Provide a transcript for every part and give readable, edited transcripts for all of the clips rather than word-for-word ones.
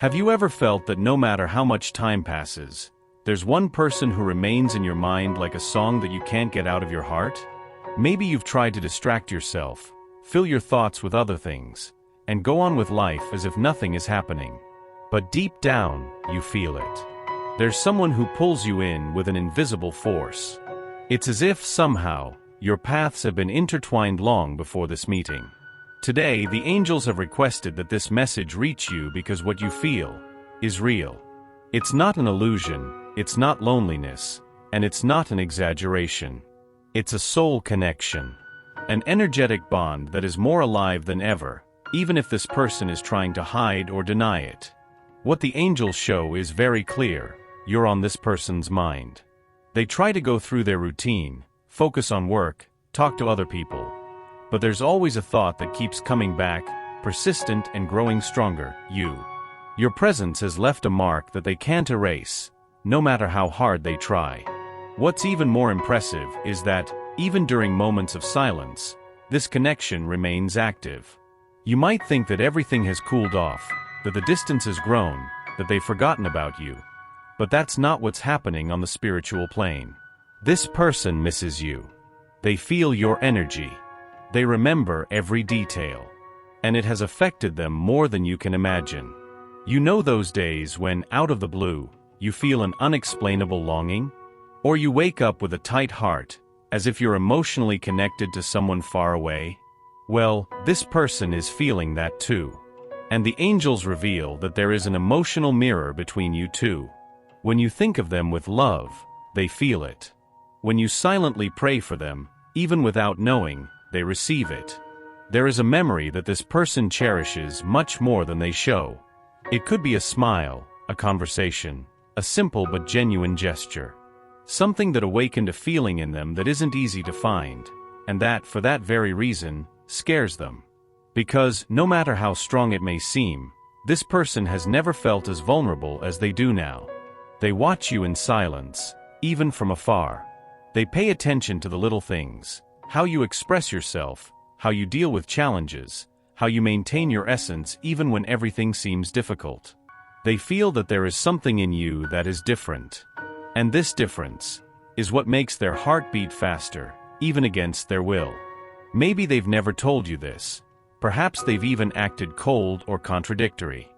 Have you ever felt that no matter how much time passes, there's one person who remains in your mind like a song that you can't get out of your heart? Maybe you've tried to distract yourself, fill your thoughts with other things, and go on with life as if nothing is happening. But deep down, you feel it. There's someone who pulls you in with an invisible force. It's as if, somehow, your paths have been intertwined long before this meeting. Today, the angels have requested that this message reach you because what you feel is real. It's not an illusion, it's not loneliness, and it's not an exaggeration. It's a soul connection. An energetic bond that is more alive than ever, even if this person is trying to hide or deny it. What the angels show is very clear: you're on this person's mind. They try to go through their routine, focus on work, talk to other people. But there's always a thought that keeps coming back, persistent and growing stronger: you. Your presence has left a mark that they can't erase, no matter how hard they try. What's even more impressive is that, even during moments of silence, this connection remains active. You might think that everything has cooled off, that the distance has grown, that they've forgotten about you. But that's not what's happening on the spiritual plane. This person misses you. They feel your energy. They remember every detail. And it has affected them more than you can imagine. You know those days when, out of the blue, you feel an unexplainable longing? Or you wake up with a tight heart, as if you're emotionally connected to someone far away? Well, this person is feeling that too. And the angels reveal that there is an emotional mirror between you two. When you think of them with love, they feel it. When you silently pray for them, even without knowing, they receive it. There is a memory that this person cherishes much more than they show. It could be a smile, a conversation, a simple but genuine gesture. Something that awakened a feeling in them that isn't easy to find, and that, for that very reason, scares them. Because, no matter how strong it may seem, this person has never felt as vulnerable as they do now. They watch you in silence, even from afar. They pay attention to the little things: how you express yourself, how you deal with challenges, how you maintain your essence even when everything seems difficult. They feel that there is something in you that is different. And this difference is what makes their heart beat faster, even against their will. Maybe they've never told you this. Perhaps they've even acted cold or contradictory.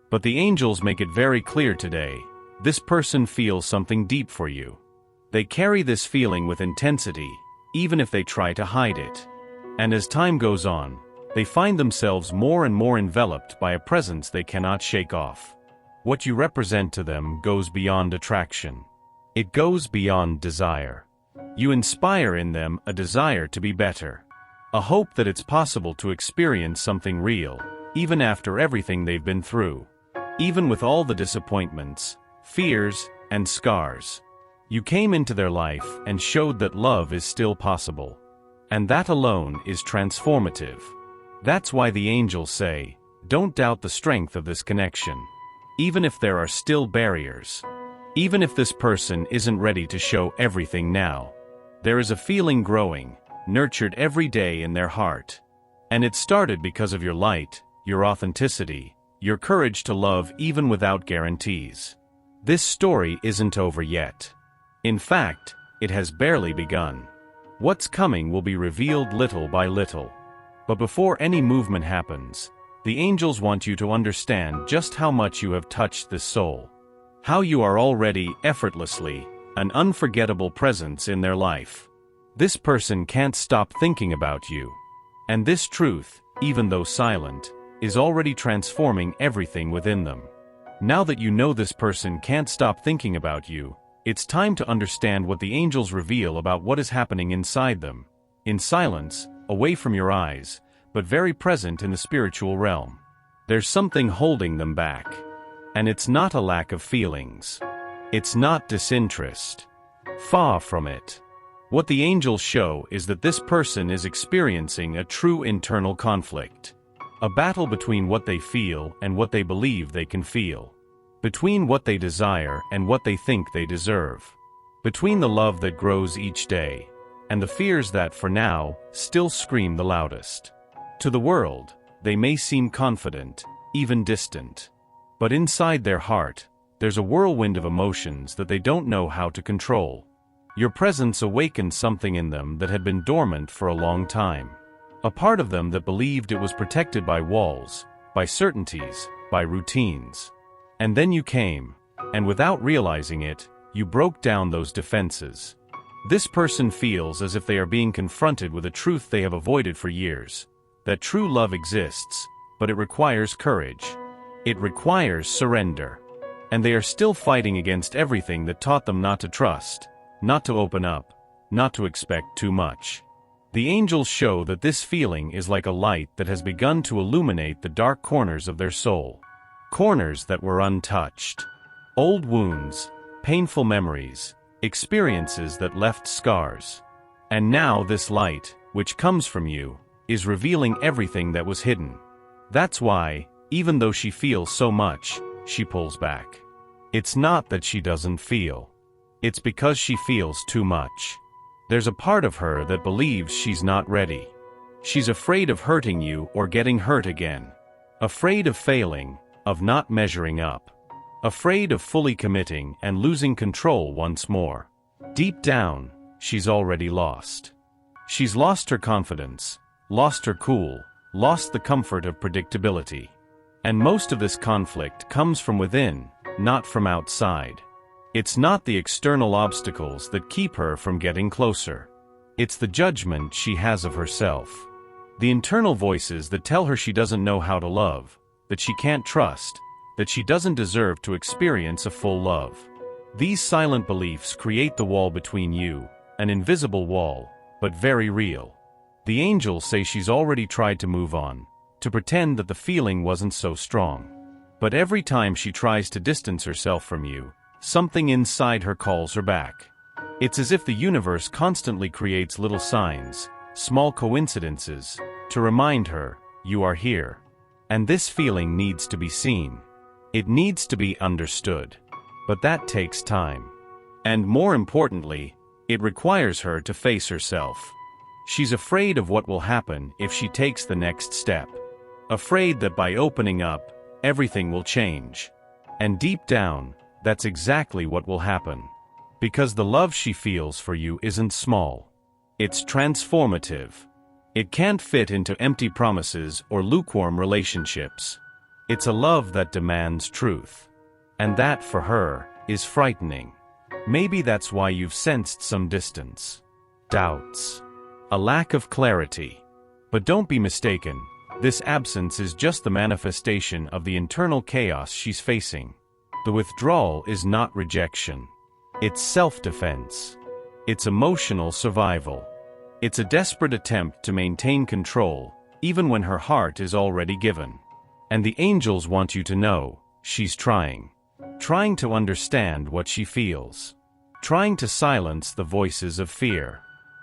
But the angels make it very clear today: this person feels something deep for you. They carry this feeling with intensity, even if they try to hide it. And as time goes on, they find themselves more and more enveloped by a presence they cannot shake off. What you represent to them goes beyond attraction. It goes beyond desire. You inspire in them a desire to be better. A hope that it's possible to experience something real, even after everything they've been through. Even with all the disappointments, fears, and scars. You came into their life and showed that love is still possible. And that alone is transformative. That's why the angels say, don't doubt the strength of this connection. Even if there are still barriers. Even if this person isn't ready to show everything now. There is a feeling growing, nurtured every day in their heart. And it started because of your light, your authenticity, your courage to love even without guarantees. This story isn't over yet. In fact, it has barely begun. What's coming will be revealed little by little. But before any movement happens, the angels want you to understand just how much you have touched this soul. How you are already, effortlessly, an unforgettable presence in their life. This person can't stop thinking about you. And this truth, even though silent, is already transforming everything within them. Now that you know this person can't stop thinking about you, it's time to understand what the angels reveal about what is happening inside them. In silence, away from your eyes, but very present in the spiritual realm. There's something holding them back. And it's not a lack of feelings. It's not disinterest. Far from it. What the angels show is that this person is experiencing a true internal conflict. A battle between what they feel and what they believe they can feel. Between what they desire and what they think they deserve. Between the love that grows each day, and the fears that, for now, still scream the loudest. To the world, they may seem confident, even distant. But inside their heart, there's a whirlwind of emotions that they don't know how to control. Your presence awakened something in them that had been dormant for a long time. A part of them that believed it was protected by walls, by certainties, by routines. And then you came, and without realizing it, you broke down those defenses. This person feels as if they are being confronted with a truth they have avoided for years. That true love exists, but it requires courage. It requires surrender. And they are still fighting against everything that taught them not to trust, not to open up, not to expect too much. The angels show that this feeling is like a light that has begun to illuminate the dark corners of their soul. Corners that were untouched. Old wounds, painful memories, experiences that left scars. And now this light, which comes from you, is revealing everything that was hidden. That's why, even though she feels so much, she pulls back. It's not that she doesn't feel. It's because she feels too much. There's a part of her that believes she's not ready. She's afraid of hurting you or getting hurt again. Afraid of failing, of not measuring up. Afraid of fully committing and losing control once more. Deep down, she's already lost. She's lost her confidence, lost her cool, lost the comfort of predictability. And most of this conflict comes from within, not from outside. It's not the external obstacles that keep her from getting closer. It's the judgment she has of herself. The internal voices that tell her she doesn't know how to love, that she can't trust, that she doesn't deserve to experience a full love. These silent beliefs create the wall between you, an invisible wall, but very real. The angels say she's already tried to move on, to pretend that the feeling wasn't so strong. But every time she tries to distance herself from you, something inside her calls her back. It's as if the universe constantly creates little signs, small coincidences, to remind her, you are here. And this feeling needs to be seen. It needs to be understood. But that takes time. And more importantly, it requires her to face herself. She's afraid of what will happen if she takes the next step. Afraid that by opening up, everything will change. And deep down, that's exactly what will happen. Because the love she feels for you isn't small. It's transformative. It can't fit into empty promises or lukewarm relationships. It's a love that demands truth. And that, for her, is frightening. Maybe that's why you've sensed some distance. Doubts. A lack of clarity. But don't be mistaken, this absence is just the manifestation of the internal chaos she's facing. The withdrawal is not rejection. It's self-defense. It's emotional survival. It's a desperate attempt to maintain control, even when her heart is already given. And the angels want you to know, she's trying. Trying to understand what she feels. Trying to silence the voices of fear.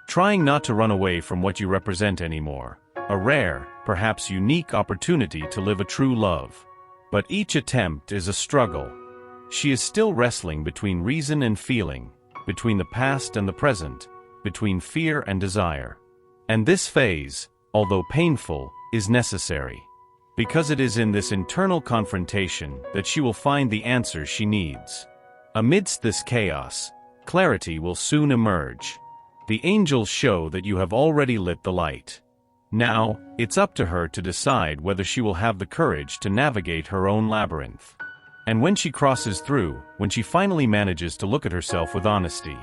Trying not to run away from what you represent anymore. A rare, perhaps unique opportunity to live a true love. But each attempt is a struggle. She is still wrestling between reason and feeling, between the past and the present, between fear and desire. And this phase, although painful, is necessary. Because it is in this internal confrontation that she will find the answers she needs. Amidst this chaos, clarity will soon emerge. The angels show that you have already lit the light. Now, it's up to her to decide whether she will have the courage to navigate her own labyrinth. And when she crosses through, when she finally manages to look at herself with honesty,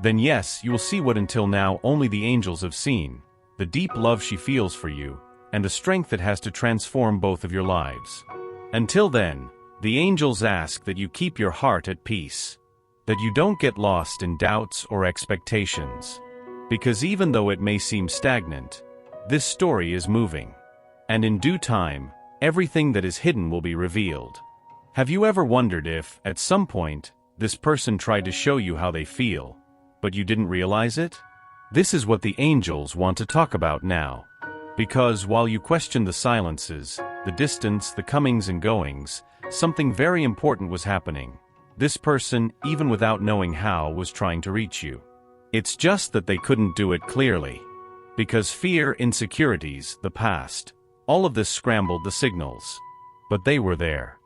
then yes, you will see what until now only the angels have seen, the deep love she feels for you, and the strength it has to transform both of your lives. Until then, the angels ask that you keep your heart at peace, that you don't get lost in doubts or expectations. Because even though it may seem stagnant, this story is moving. And in due time, everything that is hidden will be revealed. Have you ever wondered if, at some point, this person tried to show you how they feel, but you didn't realize it? This is what the angels want to talk about now. Because while you question the silences, the distance, the comings and goings, something very important was happening. This person, even without knowing how, was trying to reach you. It's just that they couldn't do it clearly. Because fear, insecurities, the past, all of this scrambled the signals. But they were there.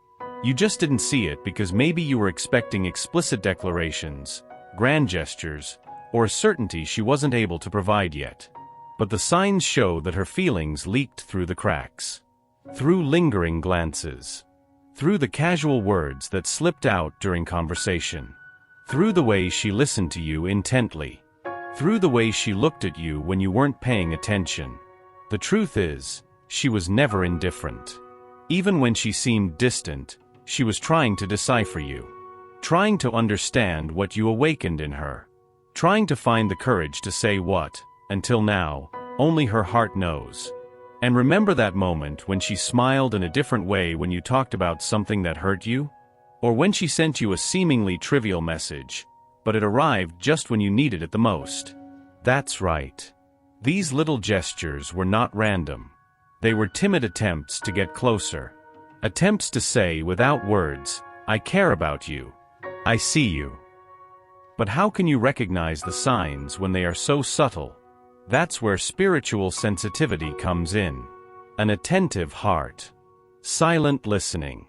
You just didn't see it because maybe you were expecting explicit declarations, grand gestures, or a certainty she wasn't able to provide yet. But the signs show that her feelings leaked through the cracks. Through lingering glances. Through the casual words that slipped out during conversation. Through the way she listened to you intently. Through the way she looked at you when you weren't paying attention. The truth is, she was never indifferent. Even when she seemed distant, she was trying to decipher you. Trying to understand what you awakened in her. Trying to find the courage to say what, until now, only her heart knows. And remember that moment when she smiled in a different way when you talked about something that hurt you? Or when she sent you a seemingly trivial message, but it arrived just when you needed it the most? That's right. These little gestures were not random. They were timid attempts to get closer. Attempts to say without words, I care about you. I see you. But how can you recognize the signs when they are so subtle? That's where spiritual sensitivity comes in. An attentive heart. Silent listening.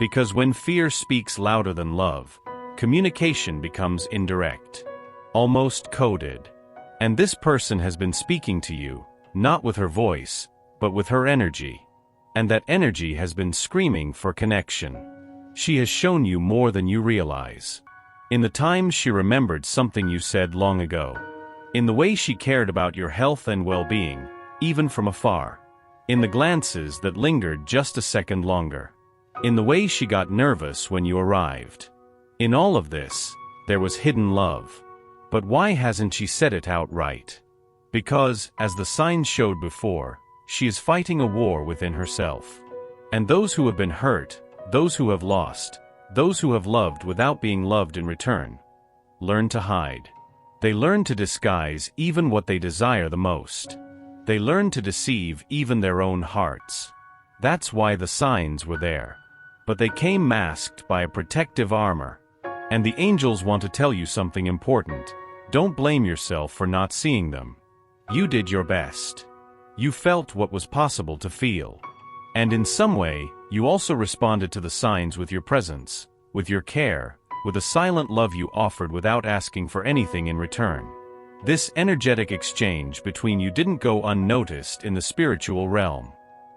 Because when fear speaks louder than love, communication becomes indirect. Almost coded. And this person has been speaking to you, not with her voice, but with her energy. And that energy has been screaming for connection. She has shown you more than you realize. In the times she remembered something you said long ago. In the way she cared about your health and well-being, even from afar. In the glances that lingered just a second longer. In the way she got nervous when you arrived. In all of this, there was hidden love. But why hasn't she said it outright? Because, as the signs showed before, she is fighting a war within herself. And those who have been hurt, those who have lost, those who have loved without being loved in return, learn to hide. They learn to disguise even what they desire the most. They learn to deceive even their own hearts. That's why the signs were there. But they came masked by a protective armor. And the angels want to tell you something important. Don't blame yourself for not seeing them. You did your best. You felt what was possible to feel. And in some way, you also responded to the signs with your presence, with your care, with a silent love you offered without asking for anything in return. This energetic exchange between you didn't go unnoticed in the spiritual realm.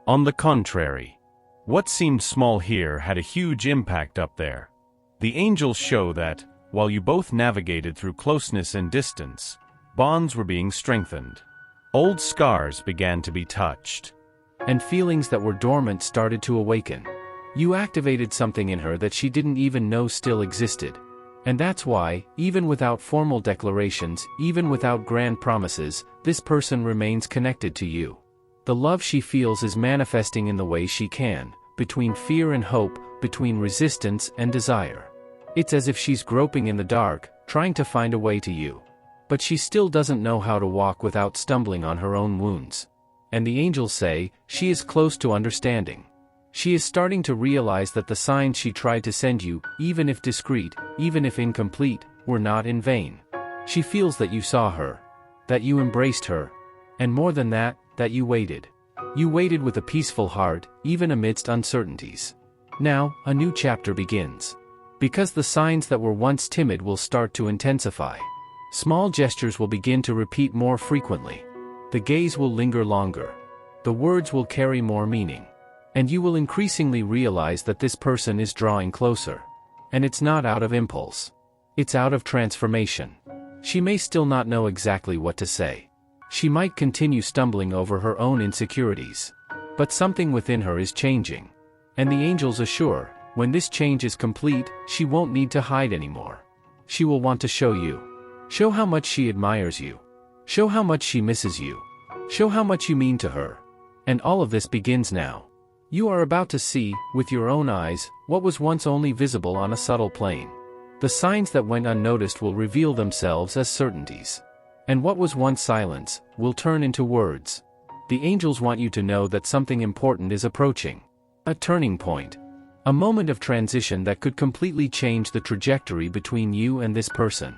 On the contrary, what seemed small here had a huge impact up there. The angels show that, while you both navigated through closeness and distance, bonds were being strengthened. Old scars began to be touched. And feelings that were dormant started to awaken. You activated something in her that she didn't even know still existed. And that's why, even without formal declarations, even without grand promises, this person remains connected to you. The love she feels is manifesting in the way she can, between fear and hope, between resistance and desire. It's as if she's groping in the dark, trying to find a way to you. But she still doesn't know how to walk without stumbling on her own wounds. And the angels say, she is close to understanding. She is starting to realize that the signs she tried to send you, even if discreet, even if incomplete, were not in vain. She feels that you saw her, that you embraced her, and more than that, that you waited. You waited with a peaceful heart, even amidst uncertainties. Now, a new chapter begins. Because the signs that were once timid will start to intensify. Small gestures will begin to repeat more frequently. The gaze will linger longer. The words will carry more meaning. And you will increasingly realize that this person is drawing closer. And it's not out of impulse. It's out of transformation. She may still not know exactly what to say. She might continue stumbling over her own insecurities. But something within her is changing. And the angels assure, when this change is complete, she won't need to hide anymore. She will want to show you. Show how much she admires you. Show how much she misses you. Show how much you mean to her. And all of this begins now. You are about to see, with your own eyes, what was once only visible on a subtle plane. The signs that went unnoticed will reveal themselves as certainties. And what was once silence, will turn into words. The angels want you to know that something important is approaching. A turning point. A moment of transition that could completely change the trajectory between you and this person.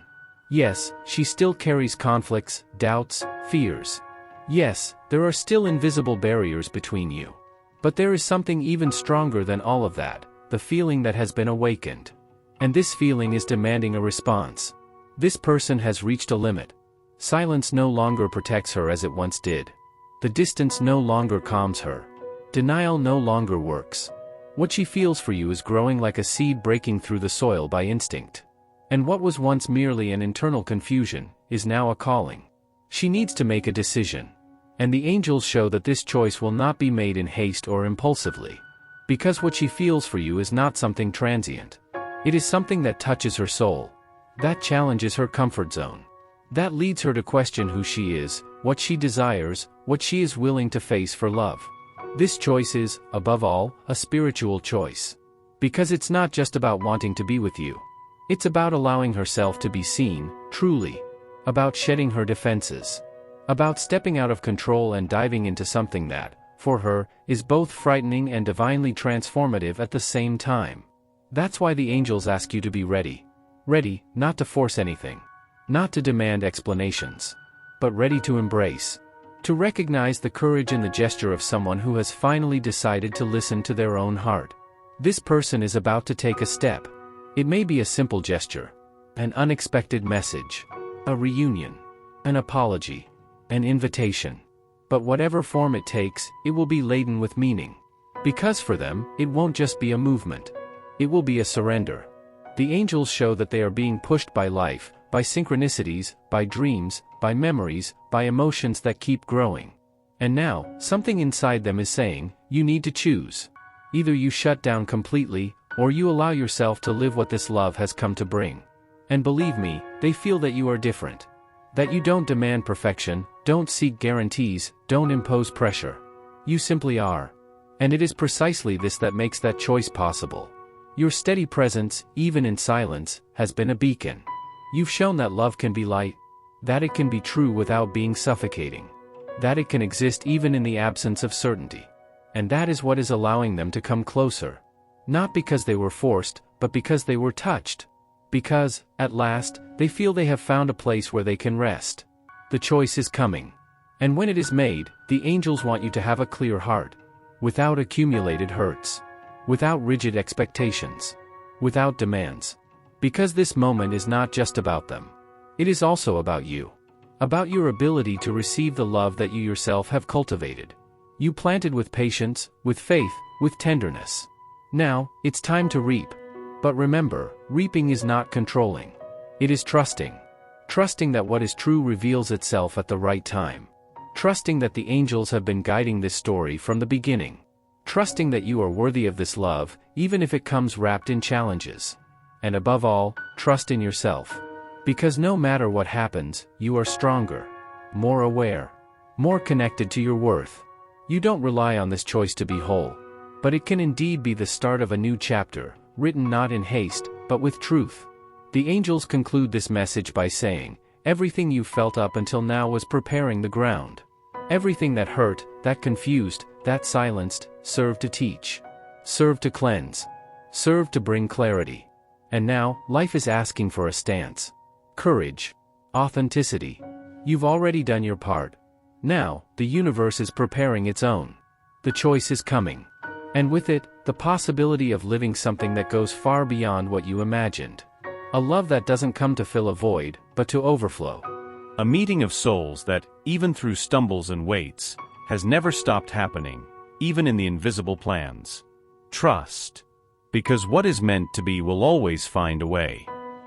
Yes, she still carries conflicts, doubts, fears. Yes, there are still invisible barriers between you. But there is something even stronger than all of that, the feeling that has been awakened. And this feeling is demanding a response. This person has reached a limit. Silence no longer protects her as it once did. The distance no longer calms her. Denial no longer works. What she feels for you is growing like a seed breaking through the soil by instinct. And what was once merely an internal confusion is now a calling. She needs to make a decision. And the angels show that this choice will not be made in haste or impulsively. Because what she feels for you is not something transient. It is something that touches her soul. That challenges her comfort zone. That leads her to question who she is, what she desires, what she is willing to face for love. This choice is, above all, a spiritual choice. Because it's not just about wanting to be with you. It's about allowing herself to be seen, truly. About shedding her defenses. About stepping out of control and diving into something that, for her, is both frightening and divinely transformative at the same time. That's why the angels ask you to be ready. Ready, not to force anything. Not to demand explanations. But ready to embrace. To recognize the courage in the gesture of someone who has finally decided to listen to their own heart. This person is about to take a step. It may be a simple gesture. An unexpected message. A reunion. An apology. An invitation. But whatever form it takes, it will be laden with meaning. Because for them, it won't just be a movement. It will be a surrender. The angels show that they are being pushed by life, by synchronicities, by dreams, by memories, by emotions that keep growing. And now, something inside them is saying, you need to choose. Either you shut down completely, or you allow yourself to live what this love has come to bring. And believe me, they feel that you are different. That you don't demand perfection, don't seek guarantees, don't impose pressure. You simply are. And it is precisely this that makes that choice possible. Your steady presence, even in silence, has been a beacon. You've shown that love can be light, that it can be true without being suffocating, that it can exist even in the absence of certainty. And that is what is allowing them to come closer. Not because they were forced, but because they were touched. Because, at last, they feel they have found a place where they can rest. The choice is coming. And when it is made, the angels want you to have a clear heart. Without accumulated hurts. Without rigid expectations. Without demands. Because this moment is not just about them. It is also about you. About your ability to receive the love that you yourself have cultivated. You planted with patience, with faith, with tenderness. Now, it's time to reap. But remember, reaping is not controlling. It is trusting. Trusting that what is true reveals itself at the right time. Trusting that the angels have been guiding this story from the beginning. Trusting that you are worthy of this love, even if it comes wrapped in challenges. And above all, trust in yourself. Because no matter what happens, you are stronger, more aware, more connected to your worth. You don't rely on this choice to be whole. But it can indeed be the start of a new chapter, written not in haste, but with truth. The angels conclude this message by saying, everything you felt up until now was preparing the ground. Everything that hurt, that confused, that silenced, served to teach. Served to cleanse. Served to bring clarity. And now, life is asking for a stance. Courage. Authenticity. You've already done your part. Now, the universe is preparing its own. The choice is coming. And with it, the possibility of living something that goes far beyond what you imagined. A love that doesn't come to fill a void, but to overflow. A meeting of souls that, even through stumbles and waits, has never stopped happening, even in the invisible plans. Trust. Because what is meant to be will always find a way.